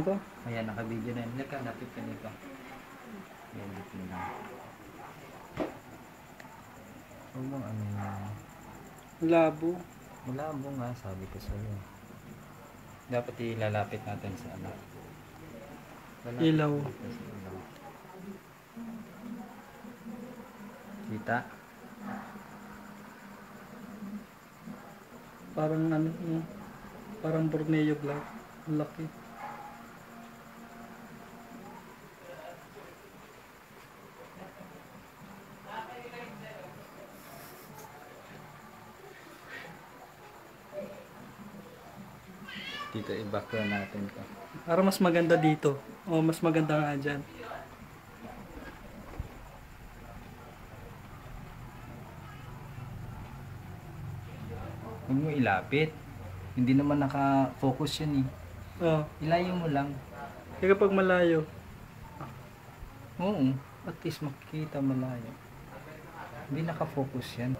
to? Ayan, naka-video na yun. Napit ka nito. Ayan, dito na. Huwag mong ano yun. Labo. Malabo nga, sabi ko sa'yo. Dapat ilalapit natin sa ano. Ilaw. natin sa ilaw. Kita? Parang ano, parang Borneo Black. Laki. Dito, i-back natin to. Para mas maganda dito. O mas maganda nga dyan. Huwag mo ilapit. Hindi naman naka-focus yun eh. Oh. Ilayo mo lang. Kaya kapag malayo. Oo, at least makikita malayo. Hindi naka-focus yan.